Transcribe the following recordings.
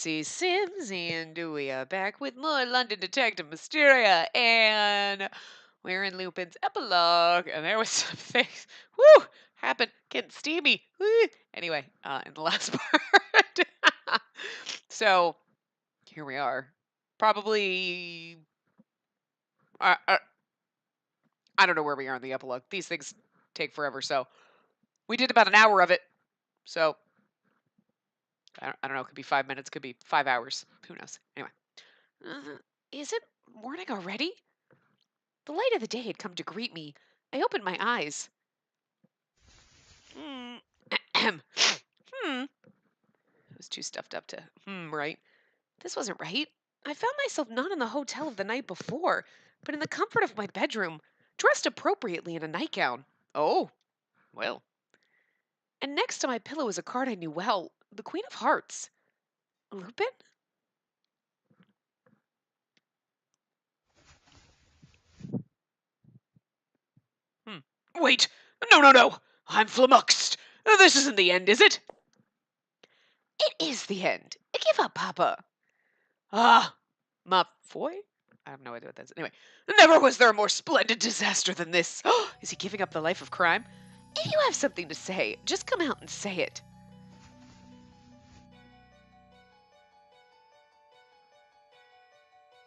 Spacey, Sims, and we are back with more London Detective Mysteria, and we're in Lupin's epilogue, and there was some things, woo, happened, getting steamy, woo. Anyway, in the last part. So, here we are. Probably, I don't know where we are in the epilogue. These things take forever, so we did about an hour of it, so I don't know, it could be 5 minutes, could be 5 hours, who knows. Anyway. Is it morning already? The light of the day had come to greet me. I opened my eyes. It was too stuffed up to right? This wasn't right. I found myself not in the hotel of the night before, but in the comfort of my bedroom, dressed appropriately in a nightgown. Oh, well. And next to my pillow was a card I knew well, the Queen of Hearts. Lupin? Wait! No! I'm flummoxed! This isn't the end, is it? It is the end. Give up, Papa. Ah, ma foi? I have no idea what that is. Anyway, never was there a more splendid disaster than this. Is he giving up the life of crime? If you have something to say, just come out and say it.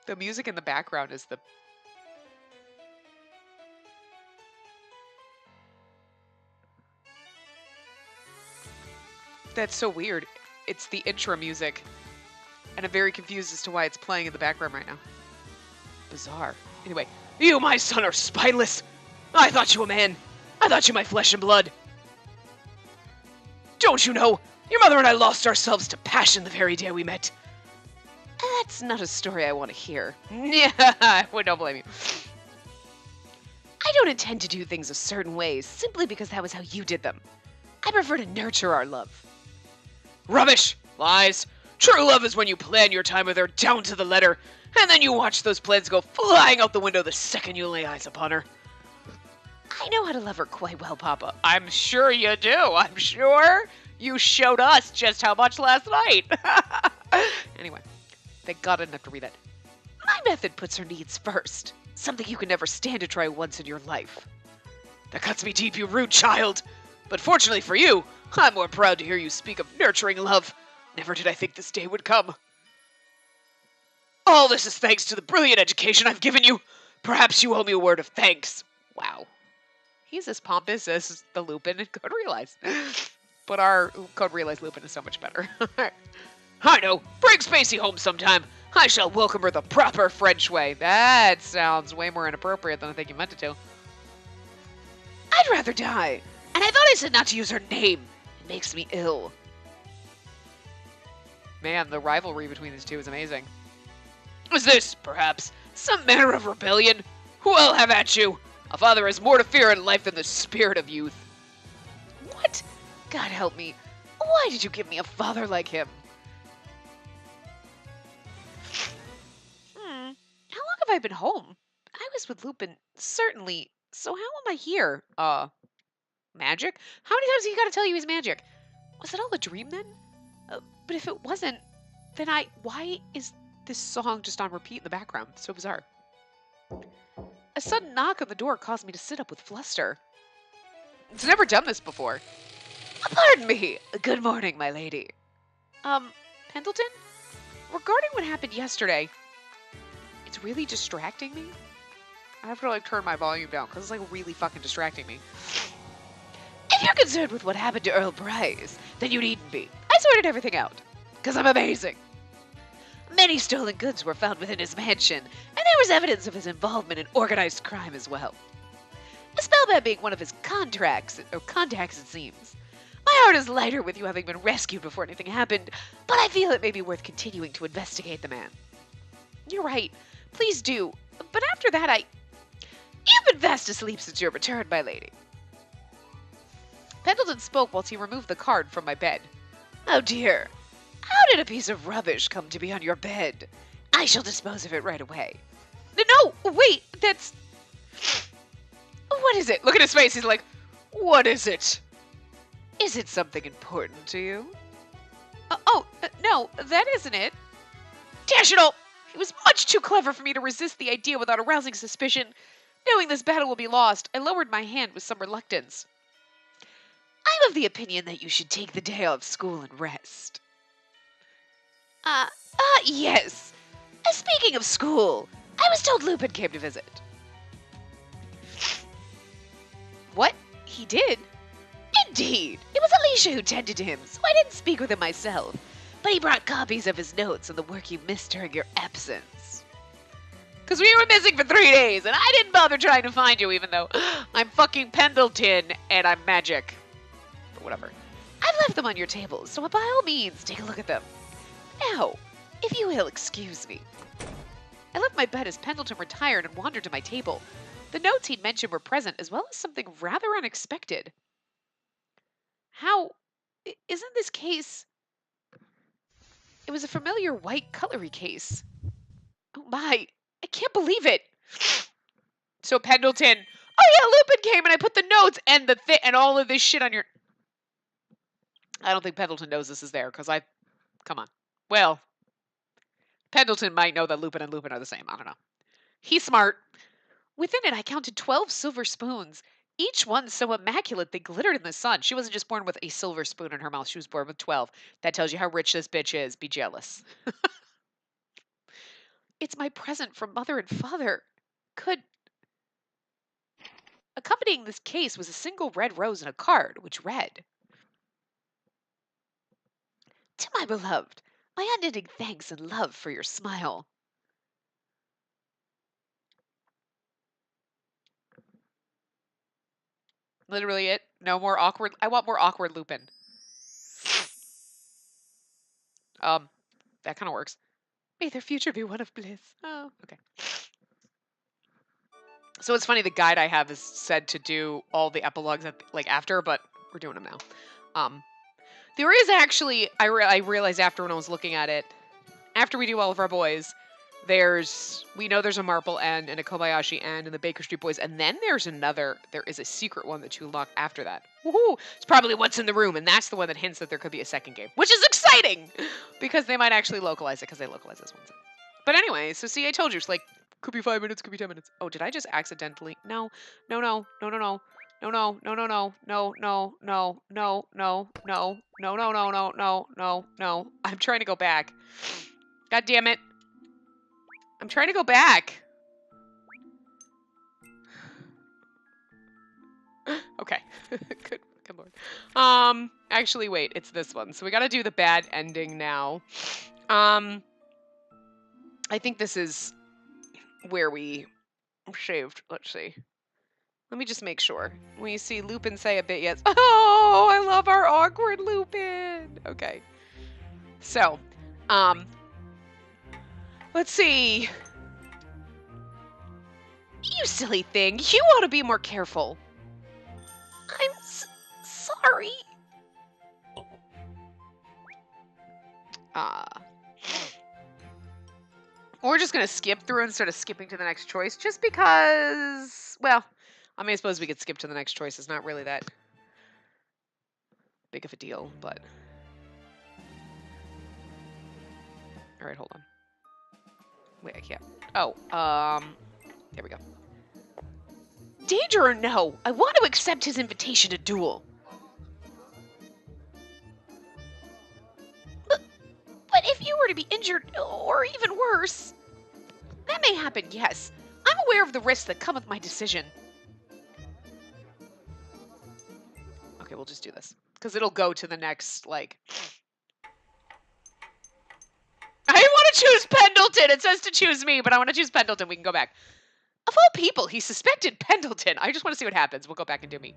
The music in the background is the... That's so weird. It's the intro music. And I'm very confused as to why it's playing in the background right now. Bizarre. Anyway, you, my son, are spineless. I thought you a man. I thought you my flesh and blood. Don't you know? Your mother and I lost ourselves to passion the very day we met. That's not a story I want to hear. Yeah, I don't blame you. I don't intend to do things a certain way simply because that was how you did them. I prefer to nurture our love. Rubbish! Lies! True love is when you plan your time with her down to the letter, and then you watch those plans go flying out the window the second you lay eyes upon her. I know how to love her quite well, Papa. I'm sure you do. I'm sure you showed us just how much last night. Anyway, thank God I didn't have to read that. My method puts her needs first. Something you can never stand to try once in your life. That cuts me deep, you rude child. But fortunately for you, I'm more proud to hear you speak of nurturing love. Never did I think this day would come. All this is thanks to the brilliant education I've given you. Perhaps you owe me a word of thanks. Wow. He's as pompous as the Lupin in Code Realize. But our Code Realize Lupin is so much better. I know. Bring Spacey home sometime. I shall welcome her the proper French way. That sounds way more inappropriate than I think you meant it to. I'd rather die. And I thought I said not to use her name. It makes me ill. Man, the rivalry between these two is amazing. Is this, perhaps, some manner of rebellion? Well, have at you. A father has more to fear in life than the spirit of youth. What? God help me. Why did you give me a father like him? How long have I been home? I was with Lupin, certainly. So how am I here? Magic? How many times have you got to tell you he's magic? Was it all a dream then? But if it wasn't, then why is this song just on repeat in the background? It's so bizarre. A sudden knock on the door caused me to sit up with fluster. It's never done this before. Pardon me. Good morning, my lady. Pendleton? Regarding what happened yesterday, it's really distracting me. I have to, turn my volume down because it's, really fucking distracting me. If you're concerned with what happened to Earl Bryce, then you needn't be. I sorted everything out. Because I'm amazing. Many stolen goods were found within his mansion, and there was evidence of his involvement in organized crime as well. A spellman being one of his contacts, it seems. My heart is lighter with you having been rescued before anything happened, but I feel it may be worth continuing to investigate the man. You're right. Please do. But after that, You've been fast asleep since your return, my lady. Pendleton spoke whilst he removed the card from my bed. Oh dear. How did a piece of rubbish come to be on your bed? I shall dispose of it right away. No, wait, that's... What is it? Look at his face. He's like, what is it? Is it something important to you? No, that isn't it. Dash it all! He was much too clever for me to resist the idea without arousing suspicion. Knowing this battle will be lost, I lowered my hand with some reluctance. I'm of the opinion that you should take the day off school and rest. Yes. Speaking of school, I was told Lupin came to visit. What? He did? Indeed. It was Alicia who tended to him, so I didn't speak with him myself. But he brought copies of his notes on the work you missed during your absence. Because we were missing for 3 days, and I didn't bother trying to find you, even though I'm fucking Pendleton and I'm magic. But whatever. I've left them on your table, so by all means, take a look at them. Now, if you will excuse me. I left my bed as Pendleton retired and wandered to my table. The notes he'd mentioned were present, as well as something rather unexpected. How? Isn't this case... It was a familiar white cutlery case. Oh my, I can't believe it. So Pendleton, oh yeah, Lupin came and I put the notes and and all of this shit on your... I don't think Pendleton knows this is there, because come on. Well, Pendleton might know that Lupin and Lupin are the same. I don't know. He's smart. Within it, I counted 12 silver spoons, each one so immaculate they glittered in the sun. She wasn't just born with a silver spoon in her mouth. She was born with 12. That tells you how rich this bitch is. Be jealous. It's my present from Mother and Father. Accompanying this case was a single red rose and a card, which read, To my beloved, my unending thanks and love for your smile. Literally it. No more awkward. I want more awkward Lupin. That kind of works. May their future be one of bliss. Oh, okay. So it's funny, the guide I have is said to do all the epilogues after, but we're doing them now. There is actually, I realized after when I was looking at it, after we do all of our boys, we know there's a Marple end and a Kobayashi end and the Baker Street Boys, and then there is a secret one that you unlock after that. Woohoo! It's probably what's in the room, and that's the one that hints that there could be a second game, which is exciting! Because they might actually localize it, because they localize this one. But anyway, so see, I told you, it's like, could be 5 minutes, could be 10 minutes. Oh, did I just accidentally? No. No, no, no, no, no. No, no, no, no, no, no, no, no, no, no, no, no, no, no, no, no, no, no. I'm trying to go back. God damn it. I'm trying to go back. Okay. Good lord. Actually, wait, it's this one. So we gotta do the bad ending now. I think this is where we saved. Let's see. Let me just make sure. When you see Lupin say a bit, yes. Oh, I love our awkward Lupin. Okay. So, let's see. You silly thing. You ought to be more careful. I'm sorry. We're just going to skip through instead of skipping to the next choice, just because, well, I mean, I suppose we could skip to the next choice. It's not really that big of a deal, but... Alright, hold on. Wait, I can't. Oh, there we go. Danger or no, I want to accept his invitation to duel. But if you were to be injured, or even worse... That may happen, yes. I'm aware of the risks that come with my decision. Okay, we'll just do this. Because it'll go to the next, like... I want to choose Pendleton! It says to choose me, but I want to choose Pendleton. We can go back. Of all people, he suspected Pendleton. I just want to see what happens. We'll go back and do me.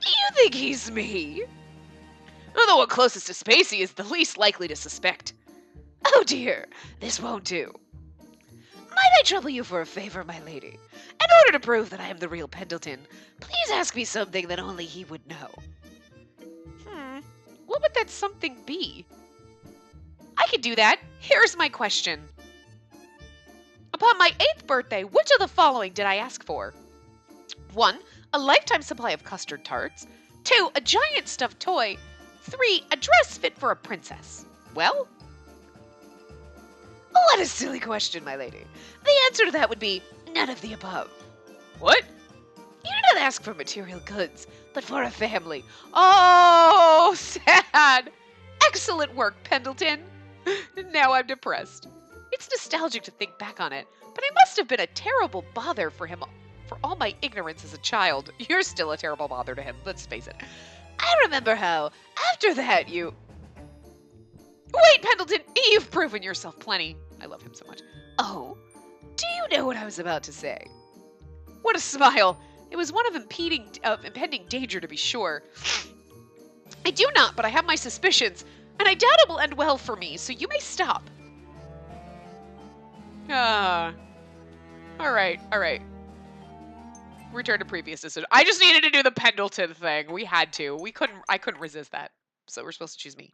Do you think he's me? Although one closest to Spacey is the least likely to suspect. Oh dear, this won't do. Might I trouble you for a favor, my lady? In order to prove that I am the real Pendleton, please ask me something that only he would know. What would that something be? I could do that. Here's my question. Upon my 8th birthday, which of the following did I ask for? 1. A lifetime supply of custard tarts. 2. A giant stuffed toy. 3. A dress fit for a princess. Well? What a silly question, my lady. The answer to that would be none of the above. What? You did not ask for material goods, but for a family. Oh, sad. Excellent work, Pendleton. Now I'm depressed. It's nostalgic to think back on it, but I must have been a terrible bother for him for all my ignorance as a child. You're still a terrible bother to him, let's face it. I remember how, after that, you... Wait, Pendleton, you've proven yourself plenty. I love him so much. Oh, do you know what I was about to say? What a smile. It was one of impending danger, to be sure. I do not, but I have my suspicions, and I doubt it will end well for me, so you may stop. All right. Return to previous decision. I just needed to do the Pendleton thing. We had to. I couldn't resist that. So we're supposed to choose me.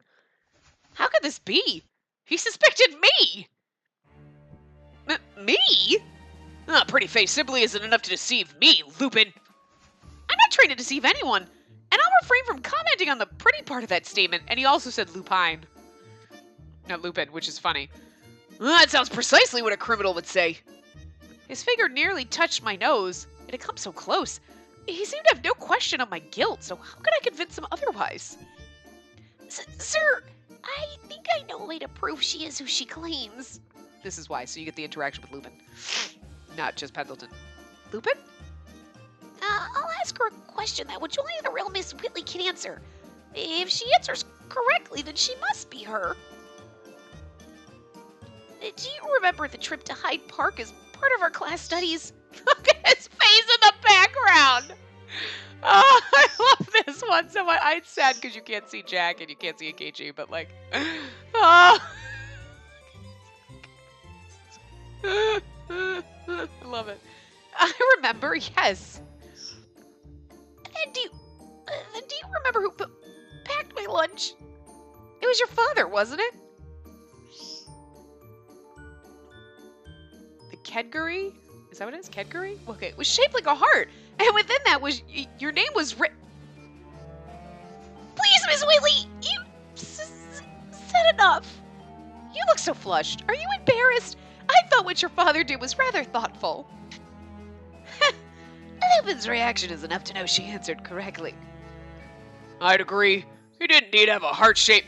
How could this be? He suspected me! Me? Pretty face simply isn't enough to deceive me, Lupin. I'm not trying to deceive anyone, and I'll refrain from commenting on the pretty part of that statement. And he also said Lupine. Not Lupin, which is funny. That sounds precisely what a criminal would say. His finger nearly touched my nose. It had come so close. He seemed to have no question of my guilt, so how could I convince him otherwise? Sir, I think I know a way to prove she is who she claims. This is why, so you get the interaction with Lupin. Not just Pendleton. Lupin? I'll ask her a question that which only the real Miss Whitley can answer. If she answers correctly, then she must be her. Do you remember the trip to Hyde Park as part of our class studies? Look at his face in the background! Oh, I love this one so much. It's sad because you can't see Jack and you can't see Akechi, but like... Oh... I love it. I remember, yes. And do you remember who packed my lunch? It was your father, wasn't it? The Kedgary? Is that what it is? Kedgary? Okay, it was shaped like a heart. And within that was, your name was written. Please, Miss Whitley, you said enough. You look so flushed. Are you embarrassed? I thought what your father did was rather thoughtful. Lupin's reaction is enough to know she answered correctly. I'd agree. He did indeed have a heart shape.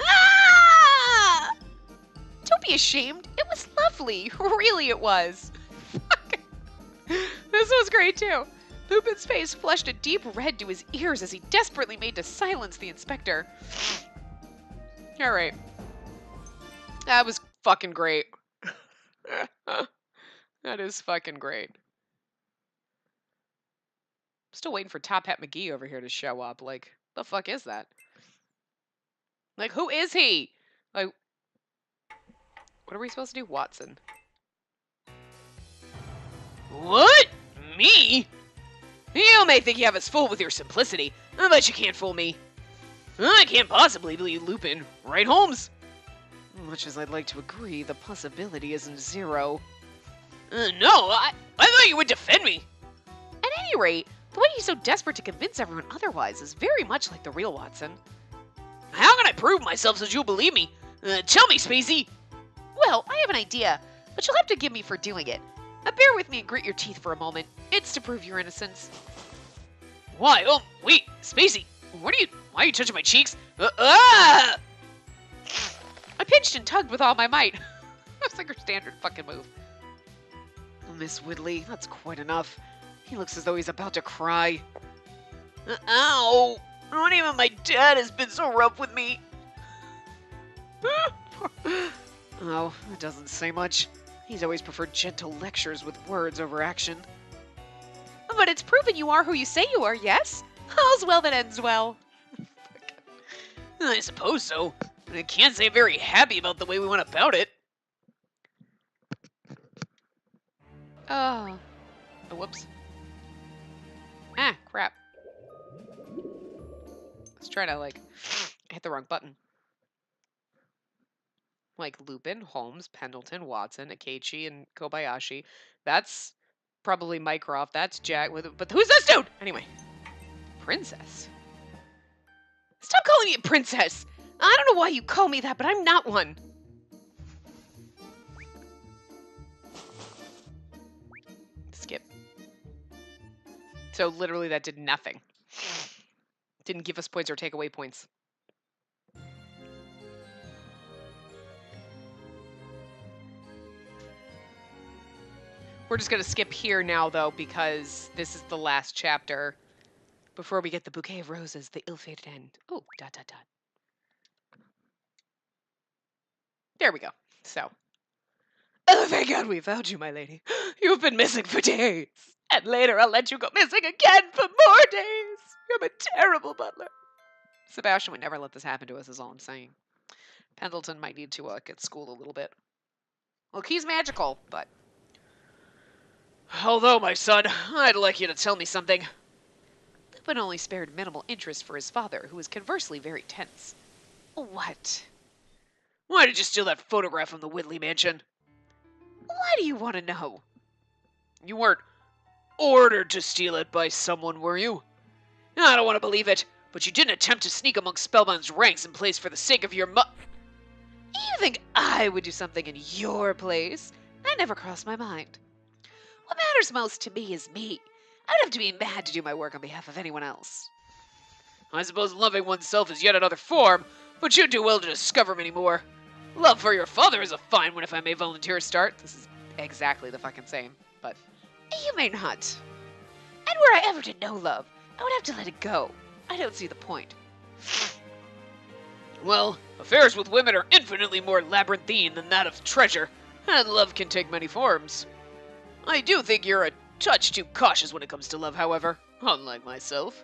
Ah! Don't be ashamed. It was lovely. Really, it was. This was great, too. Lupin's face flushed a deep red to his ears as he desperately made to silence the inspector. All right. That was fucking great. That is fucking great. Still waiting for Top Hat McGee over here to show up. Like, the fuck is that? Like, who is he? Like, what are we supposed to do? Watson. What? Me? You may think you have us fooled with your simplicity, but you can't fool me. I can't possibly be Lupin, right, Holmes? Much as I'd like to agree, the possibility isn't zero. No, I thought you would defend me. At any rate, the way he's so desperate to convince everyone otherwise is very much like the real Watson. How can I prove myself so you'll believe me? Tell me, Spacey. Well, I have an idea, but you'll have to give me for doing it. Bear with me and grit your teeth for a moment. It's to prove your innocence. Why? Oh, wait, Spacey. Why are you touching my cheeks? I pinched and tugged with all my might. That's like her standard fucking move. Miss Whitley, that's quite enough. He looks as though he's about to cry. Ow! Not even my dad has been so rough with me. Oh, that doesn't say much. He's always preferred gentle lectures with words over action. But it's proven you are who you say you are, yes? All's well that ends well. I suppose so. But I can't say I'm very happy about the way we went about it. Oh, whoops. Ah, crap. Let's try to, like, hit the wrong button. Like Lupin, Holmes, Pendleton, Watson, Akechi, and Kobayashi. That's probably Mycroft. That's Jack. But who's this dude? Anyway. Princess. Stop calling me a princess! I don't know why you call me that, but I'm not one. Skip. So literally that did nothing. Didn't give us points or take away points. We're just going to skip here now, though, because this is the last chapter before we get the bouquet of roses, the ill-fated end. Oh, ... There we go. So. Oh, thank God we found you, my lady. You've been missing for days. And later I'll let you go missing again for more days. You're a terrible butler. Sebastian would never let this happen to us, is all I'm saying. Pendleton might need to get schooled a little bit. Look, he's magical, but... Although, my son, I'd like you to tell me something. Lupin only spared minimal interest for his father, who was conversely very tense. What? Why did you steal that photograph from the Whitley mansion? Why do you want to know? You weren't ordered to steal it by someone, were you? I don't want to believe it, but you didn't attempt to sneak among Spellbound's ranks in place for the sake of your You think I would do something in your place? That never crossed my mind. What matters most to me is me. I don't have to be mad to do my work on behalf of anyone else. I suppose loving oneself is yet another form, but you'd do well to discover many more. Love for your father is a fine one, if I may volunteer a start. This is exactly the fucking same, but... You may not. And were I ever to know love, I would have to let it go. I don't see the point. Well, affairs with women are infinitely more labyrinthine than that of treasure, and love can take many forms. I do think you're a touch too cautious when it comes to love, however, unlike myself.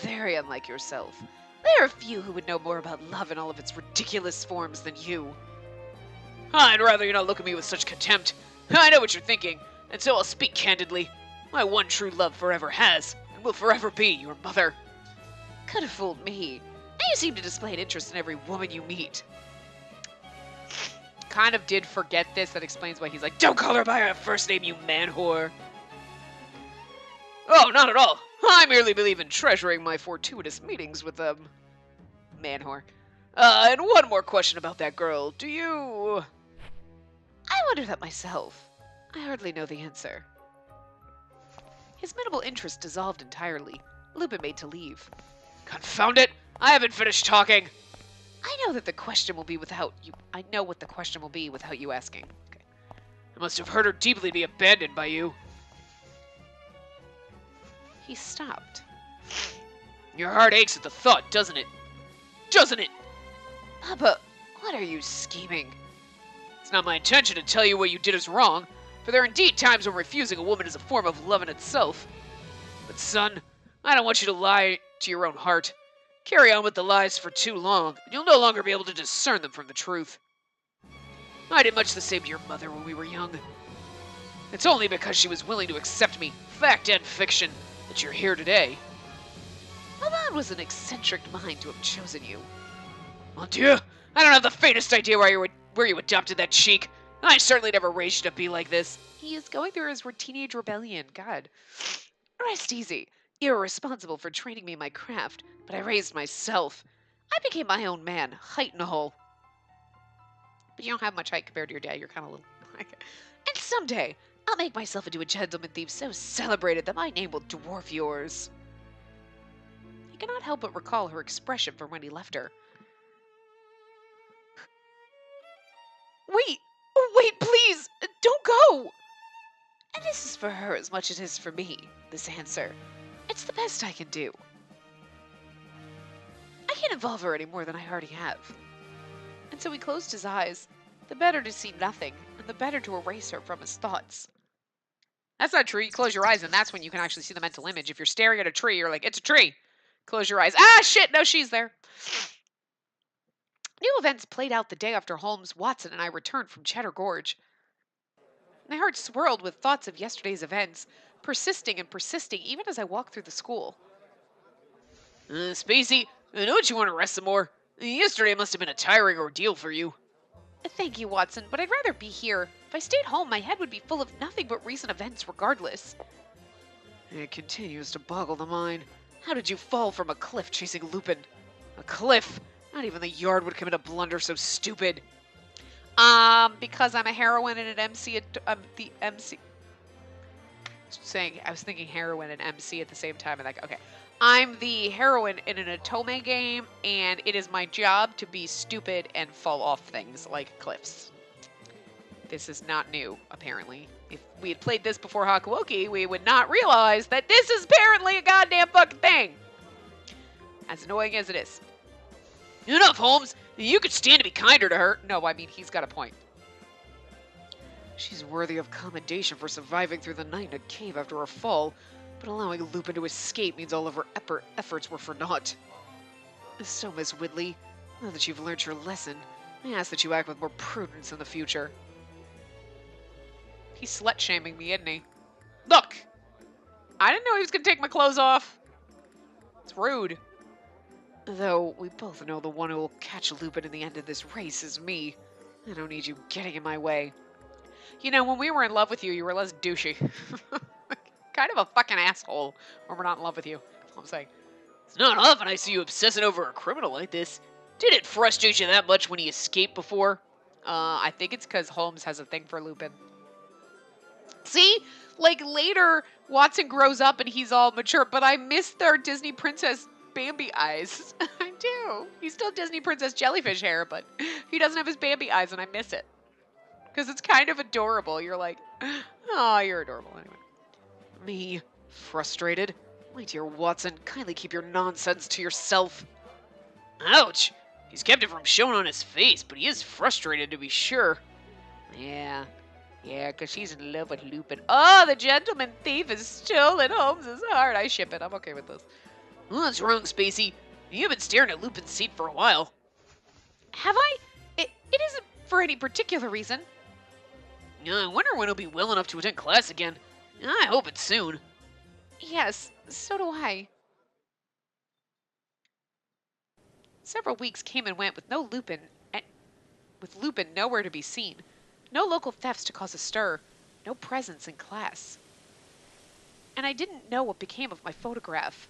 Very unlike yourself. There are few who would know more about love in all of its ridiculous forms than you. I'd rather you not look at me with such contempt. I know what you're thinking, and so I'll speak candidly. My one true love forever has, and will forever be, your mother. Could have fooled me. Now you seem to display an interest in every woman you meet. Kind of did forget this. That explains why he's like, don't call her by her first name, you man whore. Oh, not at all. I merely believe in treasuring my fortuitous meetings with them. Man whore. And one more question about that girl. Do you... I wonder that myself. I hardly know the answer. His minimal interest dissolved entirely. Lupin made to leave. Confound it! I haven't finished talking! I know that the question will be without you... I know what the question will be without you asking. Okay. I must have hurt her deeply to be abandoned by you. He stopped. Your heart aches at the thought, doesn't it? Doesn't it? Papa, what are you scheming? It's not my intention to tell you what you did is wrong, for there are indeed times when refusing a woman is a form of love in itself. But son, I don't want you to lie to your own heart. Carry on with the lies for too long, and you'll no longer be able to discern them from the truth. I did much the same to your mother when we were young. It's only because she was willing to accept me, fact and fiction, that you're here today. Well, that was an eccentric mind to have chosen you. Mon Dieu, I don't have the faintest idea where you adopted that cheek. I certainly never raised you to be like this. He is going through his teenage rebellion, God. Rest easy. You were responsible for training me in my craft, but I raised myself. I became my own man, height and all. But you don't have much height compared to your dad. You're kind of little. And someday, I'll make myself into a gentleman thief so celebrated that my name will dwarf yours. He cannot help but recall her expression from when he left her. Wait, please, don't go! And this is for her as much as it is for me, this answer. It's the best I can do. I can't involve her any more than I already have. And so he closed his eyes, the better to see nothing, and the better to erase her from his thoughts. That's not true. You close your eyes, and that's when you can actually see the mental image. If you're staring at a tree, you're like, it's a tree. Close your eyes. Ah, shit, no, she's there. New events played out the day after Holmes, Watson, and I returned from Cheddar Gorge. My heart swirled with thoughts of yesterday's events, persisting and persisting even as I walked through the school. Spacey, I know that you want to rest some more. Yesterday must have been a tiring ordeal for you. Thank you, Watson, but I'd rather be here. If I stayed home, my head would be full of nothing but recent events regardless. It continues to boggle the mind. How did you fall from a cliff chasing Lupin? A cliff? Not even the yard would commit a blunder so stupid. Because I'm a heroine and an MC. The MC. I was thinking heroine and MC at the same time, and like, okay, I'm the heroine in an Otome game, and it is my job to be stupid and fall off things like cliffs. This is not new, apparently. If we had played this before Hakuoki, we would not realize that this is apparently a goddamn fucking thing. As annoying as it is. Enough, Holmes. You could stand to be kinder to her. No, I mean, he's got a point. She's worthy of commendation for surviving through the night in a cave after her fall, but allowing Lupin to escape means all of her efforts were for naught. So, Miss Whitley, now that you've learned your lesson, I ask that you act with more prudence in the future. He's slut-shaming me, isn't he? Look! I didn't know he was going to take my clothes off. It's rude. Though, we both know the one who will catch Lupin in the end of this race is me. I don't need you getting in my way. You know, when we were in love with you, you were less douchey. Kind of a fucking asshole when we're not in love with you. That's all I'm saying. It's not often I see you obsessing over a criminal like this. Did it frustrate you that much when he escaped before? I think it's because Holmes has a thing for Lupin. See? Like, later, Watson grows up and he's all mature, but I miss their Disney princess Bambi eyes. I do. He's still Disney princess jellyfish hair, but he doesn't have his Bambi eyes, and I miss it. Because it's kind of adorable. You're like, oh, you're adorable. Anyway. Me, frustrated? My dear Watson, kindly keep your nonsense to yourself. Ouch! He's kept it from showing on his face, but he is frustrated to be sure. Yeah, because she's in love with Lupin. Oh, the gentleman thief has stolen Holmes's heart. I ship it. I'm okay with this. What's wrong, Spacey? You've been staring at Lupin's seat for a while. Have I? It isn't for any particular reason. I wonder when he'll be well enough to attend class again. I hope it's soon. Yes, so do I. Several weeks came and went with Lupin nowhere to be seen. No local thefts to cause a stir. No presence in class. And I didn't know what became of my photograph.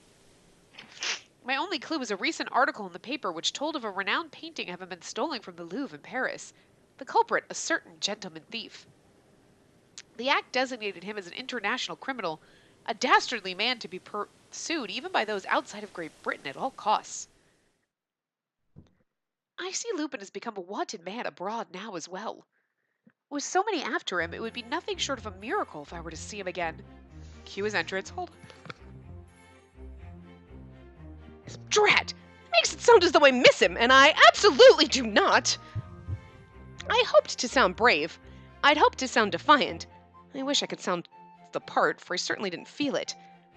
My only clue was a recent article in the paper which told of a renowned painting having been stolen from the Louvre in Paris. The culprit, a certain gentleman thief. The act designated him as an international criminal, a dastardly man to be pursued even by those outside of Great Britain at all costs. I see Lupin has become a wanted man abroad now as well. With so many after him, it would be nothing short of a miracle if I were to see him again. Cue his entrance. Hold on. Drat! Makes it sound as though I miss him, and I absolutely do not! I hoped to sound brave. I'd hoped to sound defiant. I wish I could sound the part, for I certainly didn't feel it.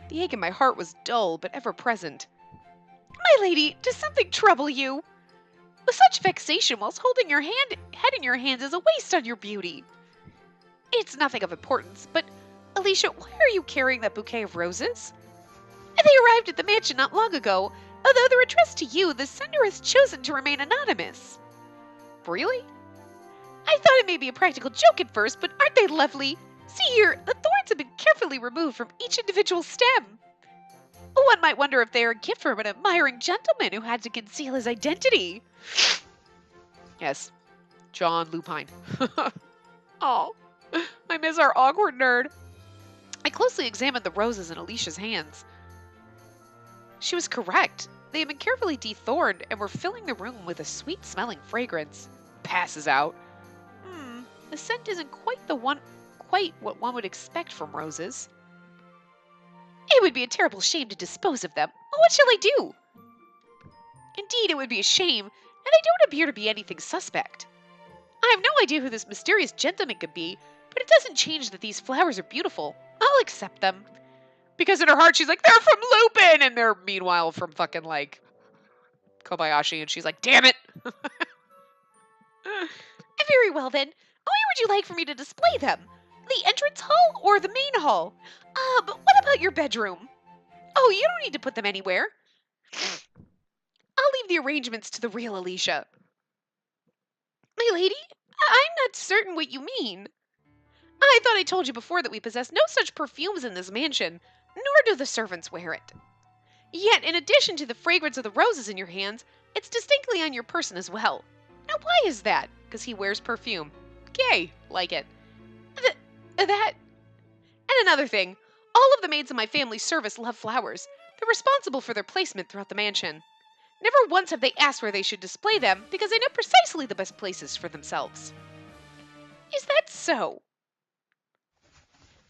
The ache in my heart was dull, but ever present. My lady, does something trouble you? With such vexation whilst holding your head in your hands is a waste on your beauty. It's nothing of importance, but, Alicia, why are you carrying that bouquet of roses? They arrived at the mansion not long ago. Although they're addressed to you, the sender has chosen to remain anonymous. Really? I thought it may be a practical joke at first, but aren't they lovely? See here, the thorns have been carefully removed from each individual stem. One might wonder if they are a gift from an admiring gentleman who had to conceal his identity. Yes, John Lupin. Oh, I miss our awkward nerd. I closely examined the roses in Alicia's hands. She was correct. They had been carefully dethorned and were filling the room with a sweet-smelling fragrance. Passes out. The scent isn't quite what one would expect from roses. It would be a terrible shame to dispose of them. What shall I do? Indeed, it would be a shame, and they don't appear to be anything suspect. I have no idea who this mysterious gentleman could be, but it doesn't change that these flowers are beautiful. I'll accept them. Because in her heart, she's like, they're from Lupin! And they're, meanwhile, from fucking, like, Kobayashi, and she's like, damn it! Very well, then. Where would you like for me to display them? The entrance hall or the main hall? But what about your bedroom? Oh, you don't need to put them anywhere. I'll leave the arrangements to the real Alicia. My lady, I'm not certain what you mean. I thought I told you before that we possess no such perfumes in this mansion, nor do the servants wear it. Yet, in addition to the fragrance of the roses in your hands, it's distinctly on your person as well. Now, why is that? Because he wears perfume. Gay, like it. That. And another thing, all of the maids in my family's service love flowers. They're responsible for their placement throughout the mansion. Never once have they asked where they should display them because they know precisely the best places for themselves. Is that so?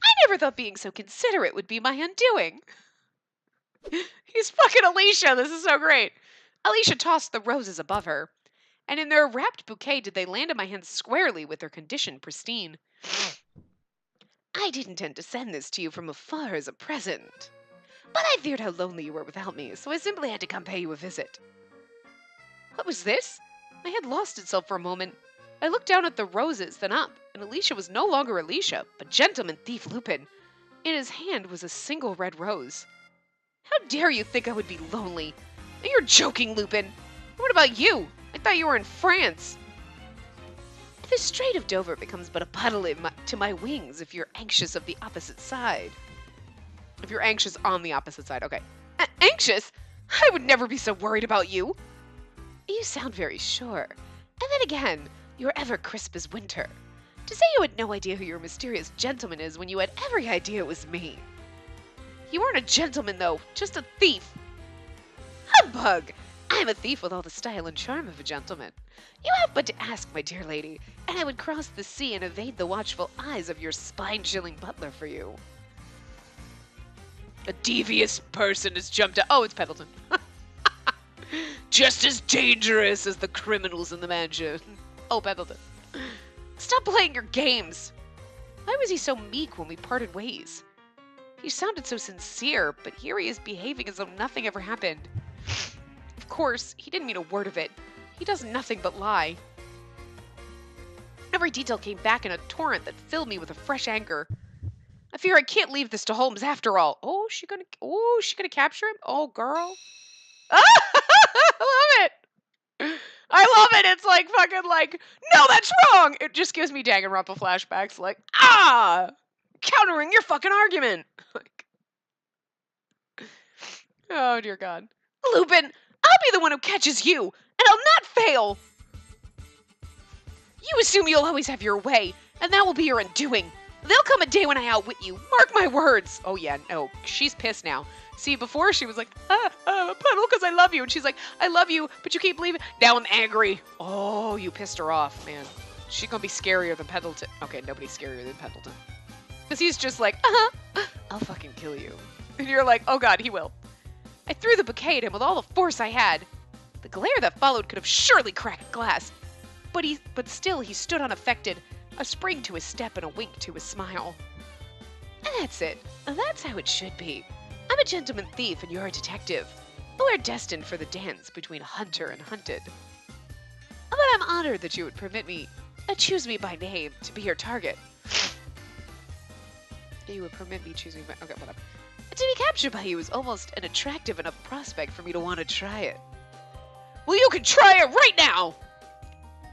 I never thought being so considerate would be my undoing. He's fucking Alicia. This is so great. Alicia tossed the roses above her, and in their wrapped bouquet did they land in my hands squarely with their condition pristine. I didn't intend to send this to you from afar as a present, but I feared how lonely you were without me, so I simply had to come pay you a visit. What was this? My head lost itself for a moment. I looked down at the roses, then up, and Alicia was no longer Alicia, but gentleman thief Lupin. In his hand was a single red rose. How dare you think I would be lonely? You're joking, Lupin. What about you? I thought you were in France. The Strait of Dover becomes but a puddle to my wings if you're anxious of the opposite side. If you're anxious on the opposite side, okay. Anxious? I would never be so worried about you. You sound very sure. And then again, you're ever crisp as winter. To say you had no idea who your mysterious gentleman is when you had every idea it was me. You aren't a gentleman, though, just a thief. Humbug! I'm a thief with all the style and charm of a gentleman. You have but to ask, my dear lady, and I would cross the sea and evade the watchful eyes of your spine-chilling butler for you. A devious person has jumped out. Oh, it's Pendleton. Just as dangerous as the criminals in the mansion. Oh, Pendleton. Stop playing your games. Why was he so meek when we parted ways? He sounded so sincere, but here he is behaving as though nothing ever happened. Of course, he didn't mean a word of it. He does nothing but lie. Every detail came back in a torrent that filled me with a fresh anger. I fear I can't leave this to Holmes after all. Oh, she gonna capture him? Oh, girl. Ah, I love it. I love it. It's like fucking like, no, that's wrong. It just gives me Danganronpa flashbacks. Like, countering your fucking argument. Like, oh dear God. Lupin, I'll be the one who catches you, and I'll not fail. You assume you'll always have your way, and that will be your undoing. There'll come a day when I outwit you. Mark my words. Oh yeah, no, she's pissed now. See, before she was like, Puddle, because I love you. And she's like, I love you, but you keep leaving. Now I'm angry. Oh, you pissed her off, man. She's going to be scarier than Pendleton. Okay, nobody's scarier than Pendleton. Because he's just like, I'll fucking kill you. And you're like, oh God, he will. I threw the bouquet at him with all the force I had. The glare that followed could have surely cracked glass. But still he stood unaffected, a spring to his step and a wink to his smile. And that's it. That's how it should be. I'm a gentleman thief and you're a detective. We're destined for the dance between hunter and hunted. But I'm honored that you would permit me, choose me by name, to be your target. You would permit me choosing by... Okay, whatever. To be captured by you is almost an attractive enough prospect for me to want to try it. Well, you can try it right now!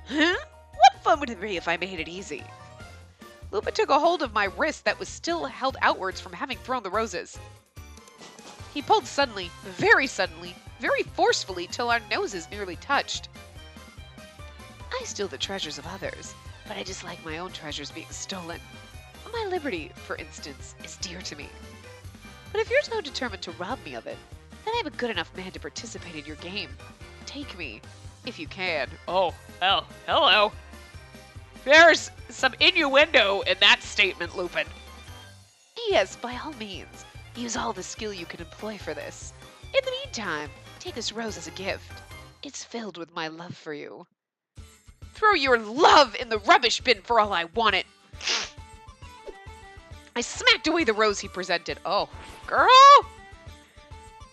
Huh? What fun would it be if I made it easy? Lupin took a hold of my wrist that was still held outwards from having thrown the roses. He pulled suddenly, very forcefully, till our noses nearly touched. I steal the treasures of others, but I dislike my own treasures being stolen. My liberty, for instance, is dear to me. But if you're so determined to rob me of it, then I'm a good enough man to participate in your game. Take me, if you can. Oh, well, hello. There's some innuendo in that statement, Lupin. Yes, by all means. Use all the skill you can employ for this. In the meantime, take this rose as a gift. It's filled with my love for you. Throw your love in the rubbish bin for all I want it. I smacked away the rose he presented. Oh, girl!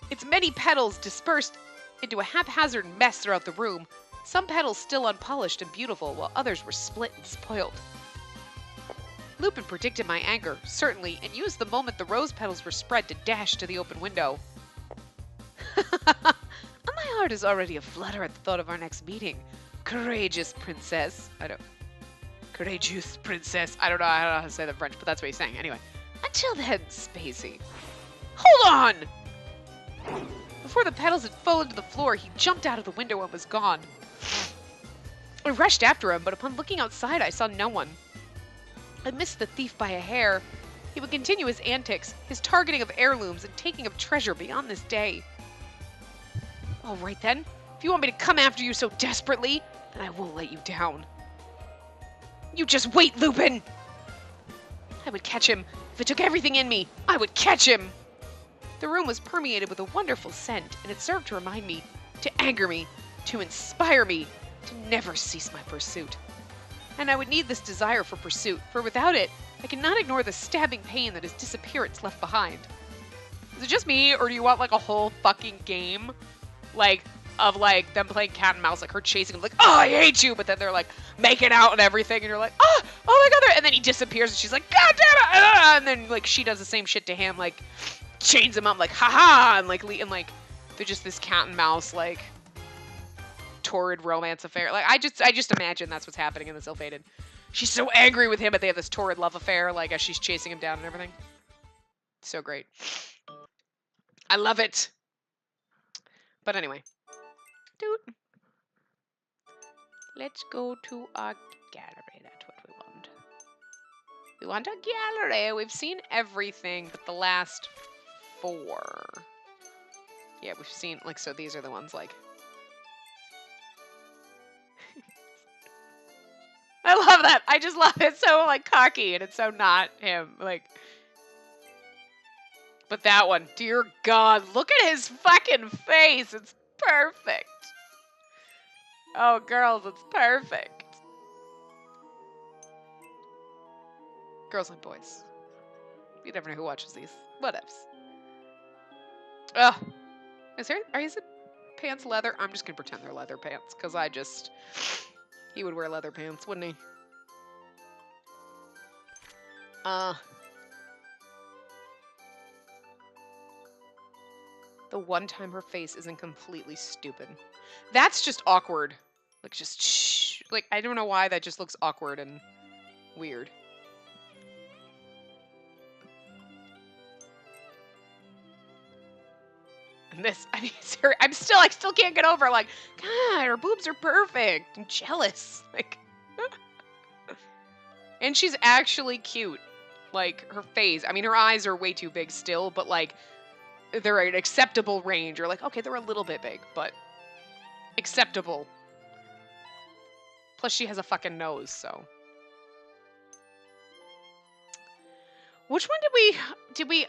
Its many petals dispersed into a haphazard mess throughout the room, some petals still unpolished and beautiful, while others were split and spoiled. Lupin predicted my anger, certainly, and used the moment the rose petals were spread to dash to the open window. My heart is already aflutter at the thought of our next meeting. Courageous princess. Courageous princess. I don't know how to say that in French, but that's what he's saying. Anyway. Until then, Spacey. Hold on! Before the petals had fallen to the floor, he jumped out of the window and was gone. I rushed after him, but upon looking outside, I saw no one. I missed the thief by a hair. He would continue his antics, his targeting of heirlooms and taking of treasure beyond this day. All right then, if you want me to come after you so desperately, then I won't let you down. You just wait, Lupin! I would catch him. If it took everything in me, I would catch him! The room was permeated with a wonderful scent, and it served to remind me, to anger me, to inspire me, to never cease my pursuit. And I would need this desire for pursuit, for without it, I cannot ignore the stabbing pain that his disappearance left behind. Is it just me, or do you want like a whole fucking game? Like, of like them playing cat and mouse, like her chasing him, like, oh, I hate you, but then they're like making out and everything, and you're like, oh my god, and then he disappears, and she's like, god damn it, and then like she does the same shit to him, like chains him up, like haha, and like they're just this cat and mouse like torrid romance affair. Like I just imagine that's what's happening in this ill-fated. She's so angry with him, but they have this torrid love affair, like as she's chasing him down and everything. So great. I love it. But anyway. Dude. Let's go to our gallery. That's what we want. We want a gallery. We've seen everything but the last 4. Yeah, we've seen, like, so these are the ones, like... I love that. I just love it. It's so, like, cocky, and it's so not him. Like... But that one, dear God, look at his fucking face. It's perfect. Oh, girls, it's perfect. Girls and boys. You never know who watches these. Whatevs. Ugh. Are his pants leather? I'm just gonna pretend they're leather pants, because he would wear leather pants, wouldn't he? The one time her face isn't completely stupid. That's just awkward. Like, just shh. Like, I don't know why that just looks awkward and weird. And this, I mean, seriously, I still can't get over, like, God, her boobs are perfect. I'm jealous. Like, and she's actually cute. Like, her face. I mean, her eyes are way too big still, but, like, they're an acceptable range. Or, like, okay, they're a little bit big, but acceptable. Plus, she has a fucking nose, so. Which one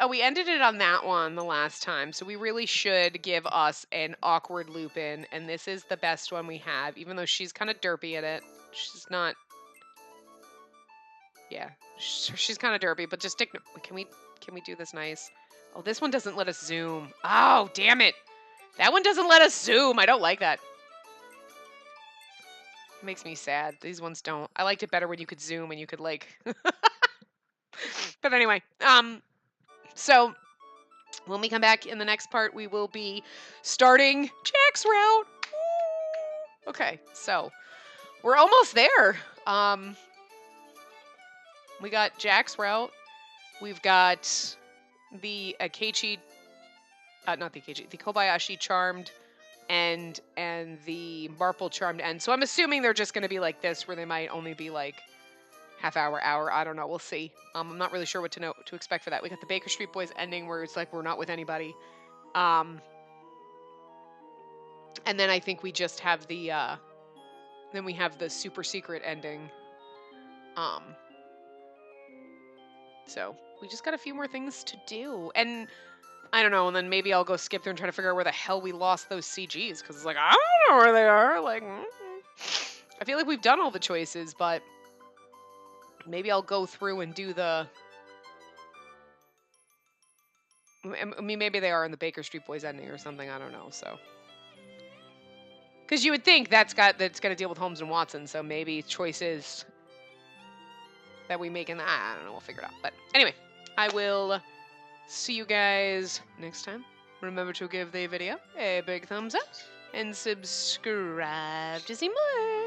we ended it on that one the last time, so we really should give us an awkward Lupin, and this is the best one we have, even though she's kind of derpy in it. She's not, yeah, she's kind of derpy, but just can we do this nice? Oh, this one doesn't let us zoom. Oh, damn it. That one doesn't let us zoom. I don't like that. It makes me sad. These ones don't. I liked it better when you could zoom and you could, like... But anyway, so when we come back in the next part, we will be starting Jack's route. Okay, so we're almost there. We got Jack's route. We've got the Akechi, not the Akechi, the Kobayashi Charmed and the Marple Charmed End. So I'm assuming they're just going to be like this, where they might only be like half hour. I don't know. We'll see. I'm not really sure what to expect for that. We got the Baker Street Boys ending where it's like we're not with anybody. And then I think we just have the then we have the super secret ending. So we just got a few more things to do. And I don't know, and then maybe I'll go skip through and try to figure out where the hell we lost those CGs, because it's like, I don't know where they are. Like, I feel like we've done all the choices, but maybe I'll go through and do the... I mean, maybe they are in the Baker Street Boys ending or something, I don't know, so... Because you would think that's got to deal with Holmes and Watson, so maybe choices that we make in the... I don't know, we'll figure it out. But anyway, I will see you guys next time. Remember to give the video a big thumbs up and subscribe to see more.